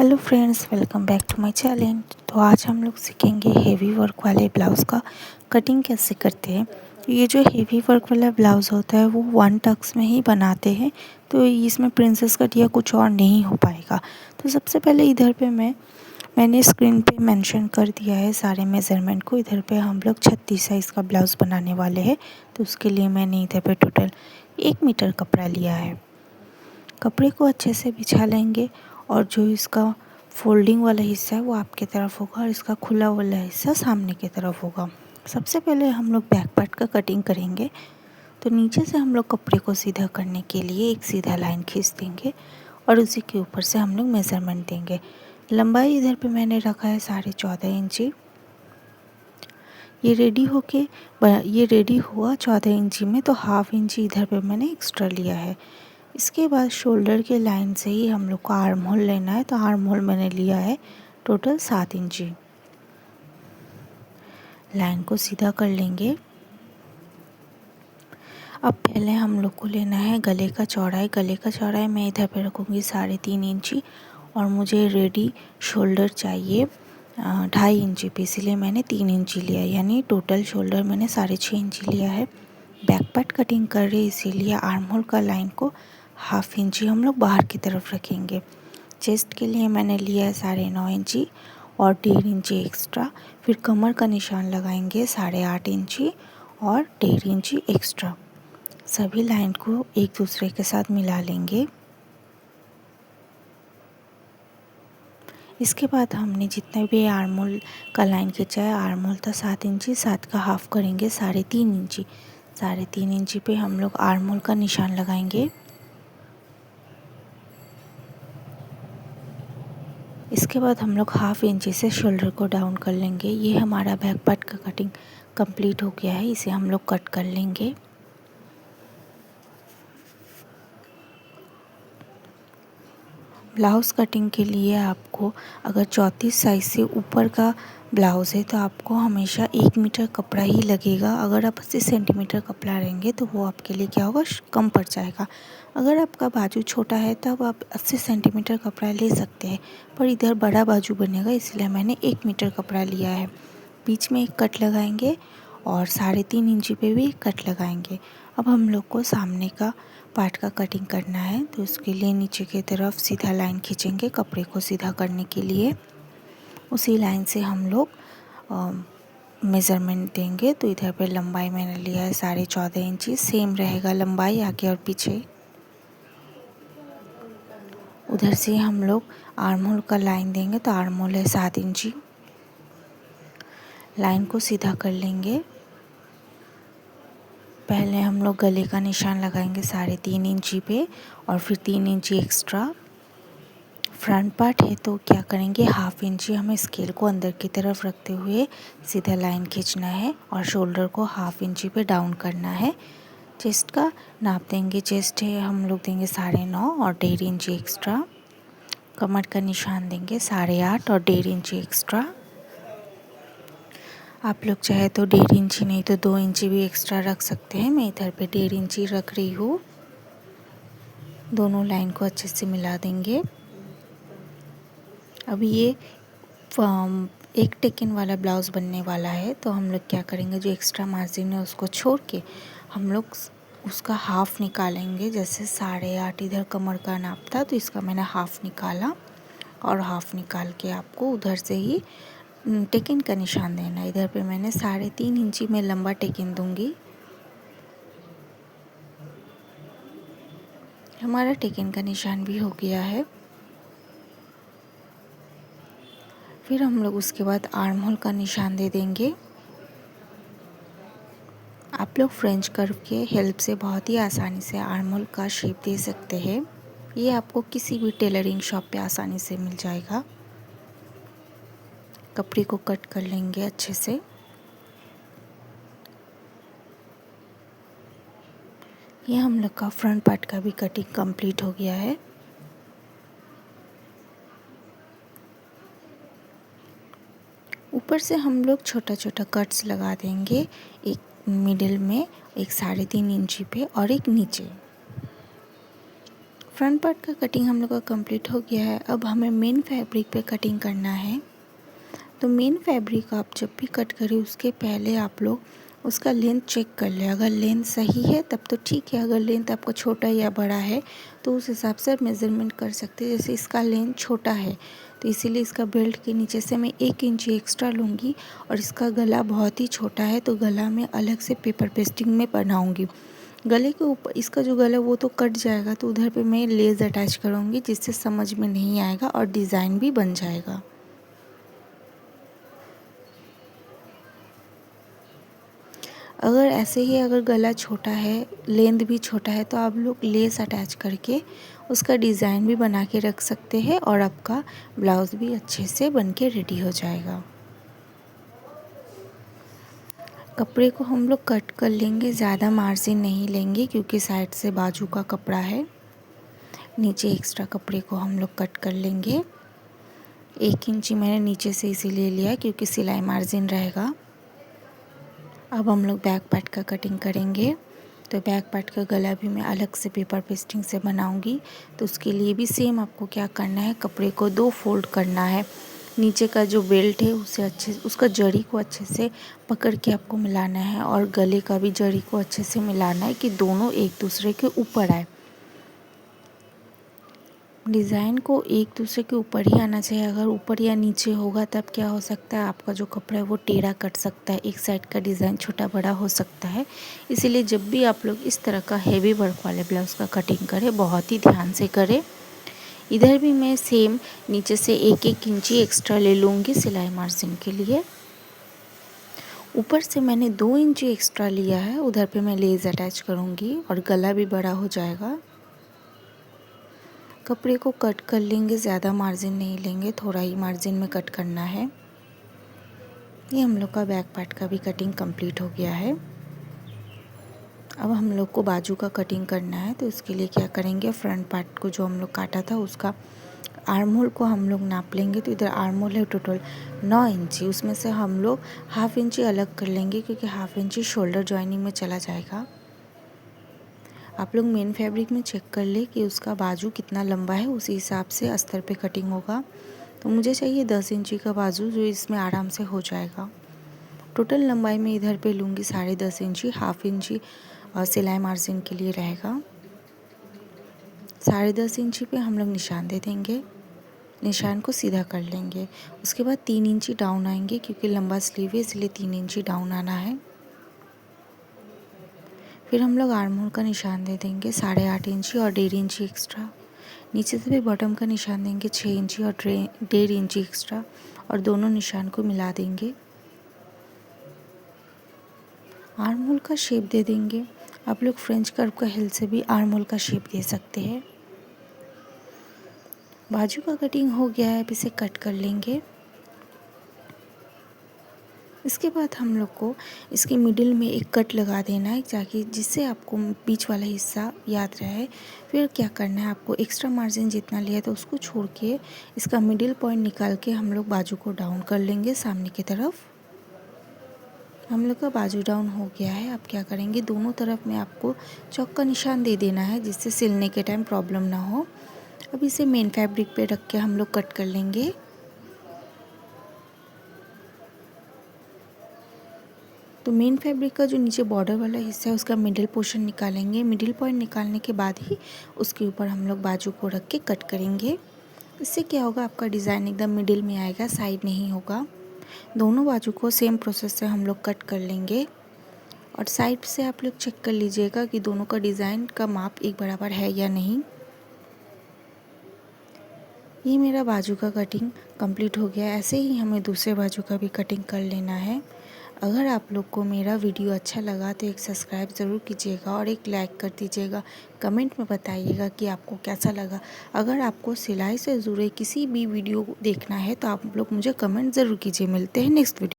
Hello friends, welcome back to my channel. तो आज हम लोग सीखेंगे हेवी वर्क वाले ब्लाउज़ का कटिंग कैसे करते हैं। तो ये जो हेवी वर्क वाला ब्लाउज़ होता है वो 1 टक्स में ही बनाते हैं, तो इसमें प्रिंसेस कट या कुछ और नहीं हो पाएगा। तो सबसे पहले इधर पे मैंने स्क्रीन पे मेंशन कर दिया है सारे मेज़रमेंट को। इधर पे हम लोग 36 साइज़ का ब्लाउज़ बनाने वाले हैं, तो उसके लिए मैंने इधर पे टोटल 1 मीटर कपड़ा लिया है। कपड़े को अच्छे से बिछा लेंगे और जो इसका फोल्डिंग वाला हिस्सा है वो आपकी तरफ होगा और इसका खुला वाला हिस्सा सामने की तरफ होगा। सबसे पहले हम लोग बैक पार्ट का कटिंग करेंगे। तो नीचे से हम लोग कपड़े को सीधा करने के लिए एक सीधा लाइन खींच देंगे और उसी के ऊपर से हम लोग मेज़रमेंट देंगे। लंबाई इधर पे मैंने रखा है 14.5 इंची। ये रेडी हुआ 14 इंची में, तो हाफ इंची इधर पे मैंने एक्स्ट्रा लिया है। इसके बाद शोल्डर के लाइन से ही हम लोग को आर्म होल लेना है, तो आर्म होल मैंने लिया है टोटल 7 इंची। लाइन को सीधा कर लेंगे। अब पहले हम लोग को लेना है गले का चौड़ाई। गले का चौड़ाई मैं इधर पे रखूँगी 3.5 इंची और मुझे रेडी शोल्डर चाहिए 2.5 इंची पे, इसीलिए मैंने 3 इंची लिया, यानी टोटल शोल्डर मैंने 6.5 इंची लिया है। बैक पार्ट कटिंग कर रहे इसीलिए आर्म होल का लाइन को हाफ इंची हम लोग बाहर की तरफ रखेंगे। चेस्ट के लिए मैंने लिया है 9.5 इंची और 1.5 इंची एक्स्ट्रा। फिर कमर का निशान लगाएंगे 8.5 इंची और 1.5 इंची एक्स्ट्रा। सभी लाइन को एक दूसरे के साथ मिला लेंगे। इसके बाद हमने जितने भी आर्म होल का लाइन खींचा है, आर्म होल था 7 इंची, 7 का हाफ करेंगे 3.5 इंची। 3.5 इंची पे हम लोग आर्म होल का निशान लगाएंगे। इसके बाद हम लोग हाफ इंची से शोल्डर को डाउन कर लेंगे। ये हमारा बैक पार्ट का कटिंग कंप्लीट हो गया है, इसे हम लोग कट कर लेंगे। ब्लाउज़ कटिंग के लिए आपको अगर 34 साइज़ से ऊपर का ब्लाउज़ है तो आपको हमेशा 1 मीटर कपड़ा ही लगेगा। अगर आप 80 सेंटीमीटर कपड़ा लेंगे तो वो आपके लिए क्या होगा, कम पड़ जाएगा। अगर आपका बाजू छोटा है तब आप 80 सेंटीमीटर कपड़ा ले सकते हैं, पर इधर बड़ा बाजू बनेगा इसलिए मैंने 1 मीटर कपड़ा लिया है। बीच में एक कट लगाएंगे और 3.5 इंची पे भी कट लगाएंगे। अब हम लोग को सामने का पार्ट का कटिंग करना है, तो उसके लिए नीचे की तरफ सीधा लाइन खींचेंगे कपड़े को सीधा करने के लिए। उसी लाइन से हम लोग मेज़रमेंट देंगे। तो इधर पे लंबाई मैंने लिया है 14.5 इंची, सेम रहेगा लंबाई आगे और पीछे। उधर से हम लोग आर्म होल का लाइन देंगे, तो आर्म होल है 7 इंची। लाइन को सीधा कर लेंगे। पहले हम लोग गले का निशान लगाएंगे 3.5 इंची पे और फिर 3 इंची एक्स्ट्रा। फ्रंट पार्ट है तो क्या करेंगे, हाफ इंची हमें स्केल को अंदर की तरफ रखते हुए सीधा लाइन खींचना है और शोल्डर को हाफ इंची पे डाउन करना है। चेस्ट का नाप देंगे, चेस्ट है हम लोग देंगे 9.5 और 1.5 इंची एक्स्ट्रा। कमर का निशान देंगे 8.5 और 1.5 इंची एक्स्ट्रा। आप लोग चाहे तो 1.5 इंची नहीं तो 2 इंची भी एक्स्ट्रा रख सकते हैं। मैं इधर पे 1.5 इंची रख रही हूँ। दोनों लाइन को अच्छे से मिला देंगे। अभी ये एक टेकिन वाला ब्लाउज़ बनने वाला है, तो हम लोग क्या करेंगे, जो एक्स्ट्रा मार्जिन है उसको छोड़ के हम लोग उसका हाफ़ निकालेंगे। जैसे 8.5 इधर कमर का नाप था तो इसका मैंने हाफ़ निकाला और हाफ़ निकाल के आपको उधर से ही टेकिन का निशान देना है। इधर पे मैंने 3.5 इंची में लंबा टेकिन दूंगी। हमारा टेकिन का निशान भी हो गया है। फिर हम लोग उसके बाद आर्म होल का निशान दे देंगे। आप लोग फ्रेंच कर्व के हेल्प से बहुत ही आसानी से आर्म होल का शेप दे सकते हैं। ये आपको किसी भी टेलरिंग शॉप पे आसानी से मिल जाएगा। कपड़े को कट कर लेंगे अच्छे से। ये हम लोग का फ्रंट पार्ट का भी कटिंग कंप्लीट हो गया है। ऊपर से हम लोग छोटा छोटा कट्स लगा देंगे, एक मिडिल में, एक 3.5 इंची पे और एक नीचे। फ्रंट पार्ट का कटिंग हम लोग का कंप्लीट हो गया है। अब हमें मेन फैब्रिक पे कटिंग करना है। तो मेन फैब्रिक आप जब भी कट करें उसके पहले आप लोग उसका लेंथ चेक कर लें। अगर लेंथ सही है तब तो ठीक है, अगर लेंथ आपका छोटा या बड़ा है तो उस हिसाब से आप मेज़रमेंट कर सकते हैं। जैसे इसका लेंथ छोटा है तो इसीलिए इसका बेल्ट के नीचे से मैं 1 इंची एक्स्ट्रा लूँगी, और इसका गला बहुत ही छोटा है तो गला में अलग से पेपर पेस्टिंग में बनाऊँगी। गले के ऊपर इसका जो गला वो तो कट जाएगा, तो उधर पे मैं लेस अटैच करूँगी जिससे समझ में नहीं आएगा और डिज़ाइन भी बन जाएगा। अगर ऐसे ही अगर गला छोटा है, लेंथ भी छोटा है, तो आप लोग लेस अटैच करके उसका डिज़ाइन भी बना के रख सकते हैं और आपका ब्लाउज़ भी अच्छे से बन के रेडी हो जाएगा। कपड़े को हम लोग कट कर लेंगे, ज़्यादा मार्जिन नहीं लेंगे क्योंकि साइड से बाजू का कपड़ा है। नीचे एक्स्ट्रा कपड़े को हम लोग कट कर लेंगे। 1 इंची मैंने नीचे से इसीलिए लिया क्योंकि सिलाई मार्जिन रहेगा। अब हम लोग बैक पार्ट का कटिंग करेंगे। तो बैक पार्ट का गला भी मैं अलग से पेपर पेस्टिंग से बनाऊंगी। तो उसके लिए भी सेम आपको क्या करना है, कपड़े को 2 फोल्ड करना है। नीचे का जो बेल्ट है उसे उसका जड़ी को अच्छे से पकड़ के आपको मिलाना है, और गले का भी जड़ी को अच्छे से मिलाना है कि दोनों एक दूसरे के ऊपर आए। डिज़ाइन को एक दूसरे के ऊपर ही आना चाहिए। अगर ऊपर या नीचे होगा तब क्या हो सकता है, आपका जो कपड़ा है वो टेढ़ा कट सकता है, एक साइड का डिज़ाइन छोटा बड़ा हो सकता है। इसीलिए जब भी आप लोग इस तरह का हेवी वर्क वाले ब्लाउज़ का कटिंग करें बहुत ही ध्यान से करें। इधर भी मैं सेम नीचे से 1-1 इंची एक्स्ट्रा ले लूँगी सिलाई मार्जिन के लिए। ऊपर से मैंने 2 इंची एक्स्ट्रा लिया है, उधर पे मैं लेस अटैच करूँगी और गला भी बड़ा हो जाएगा। कपड़े को कट कर लेंगे, ज़्यादा मार्जिन नहीं लेंगे, थोड़ा ही मार्जिन में कट करना है। ये हम लोग का बैक पार्ट का भी कटिंग कंप्लीट हो गया है। अब हम लोग को बाजू का कटिंग करना है। तो इसके लिए क्या करेंगे, फ्रंट पार्ट को जो हम लोग काटा था उसका आर्म होल को हम लोग नाप लेंगे। तो इधर आर्म होल है टोटल 9 इंची, उसमें से हम लोग 1/2 इंची अलग कर लेंगे क्योंकि 1/2 इंची शोल्डर जॉइनिंग में चला जाएगा। आप लोग मेन फैब्रिक में चेक कर ले कि उसका बाजू कितना लंबा है, उसी हिसाब से अस्तर पे कटिंग होगा। तो मुझे चाहिए 10 इंची का बाजू, जो इसमें आराम से हो जाएगा। टोटल लंबाई में इधर पे लूँगी 10.5 इंची, 1/2 इंची सिलाई मार्जिन के लिए रहेगा। 10.5 इंची पे हम लोग निशान दे देंगे, निशान को सीधा कर लेंगे। उसके बाद 3 इंची डाउन आएंगे क्योंकि लंबा स्लीव है इसलिए 3 इंची डाउन आना है। फिर हम लोग आर्म होल का निशान दे देंगे 8.5 इंची और 1.5 इंची एक्स्ट्रा। नीचे से भी बॉटम का निशान देंगे 6 इंची और 1.5 इंची एक्स्ट्रा, और दोनों निशान को मिला देंगे। आर्म होल का शेप दे देंगे। आप लोग फ्रेंच कर्व का हिल से भी आर्म होल का शेप दे सकते हैं। बाजू का कटिंग हो गया है, अब इसे कट कर लेंगे। इसके बाद हम लोग को इसके मिडिल में एक कट लगा देना है ताकि जिससे आपको बीच वाला हिस्सा याद रहे। फिर क्या करना है, आपको एक्स्ट्रा मार्जिन जितना लिया तो उसको छोड़ के इसका मिडिल पॉइंट निकाल के हम लोग बाजू को डाउन कर लेंगे सामने की तरफ। हम लोग का बाजू डाउन हो गया है। अब क्या करेंगे, दोनों तरफ में आपको चौक का निशान दे देना है जिससे सिलने के टाइम प्रॉब्लम ना हो। अब इसे मेन फैब्रिक पे रख के हम लोग कट कर लेंगे। तो मेन फैब्रिक का जो नीचे बॉर्डर वाला हिस्सा है उसका मिडिल पोर्शन निकालेंगे। मिडिल पॉइंट निकालने के बाद ही उसके ऊपर हम लोग बाजू को रख के कट करेंगे। इससे क्या होगा, आपका डिज़ाइन एकदम मिडिल में आएगा, साइड नहीं होगा। दोनों बाजू को सेम प्रोसेस से हम लोग कट कर लेंगे, और साइड से आप लोग चेक कर लीजिएगा कि दोनों का डिज़ाइन का माप एक बराबर है या नहीं। ये मेरा बाजू का कटिंग कंप्लीट हो गया। ऐसे ही हमें दूसरे बाजू का भी कटिंग कर लेना है। अगर आप लोग को मेरा वीडियो अच्छा लगा तो एक सब्सक्राइब ज़रूर कीजिएगा और एक लाइक कर दीजिएगा। कमेंट में बताइएगा कि आपको कैसा लगा। अगर आपको सिलाई से जुड़े किसी भी वीडियो देखना है तो आप लोग मुझे कमेंट ज़रूर कीजिए। मिलते हैं नेक्स्ट वीडियो।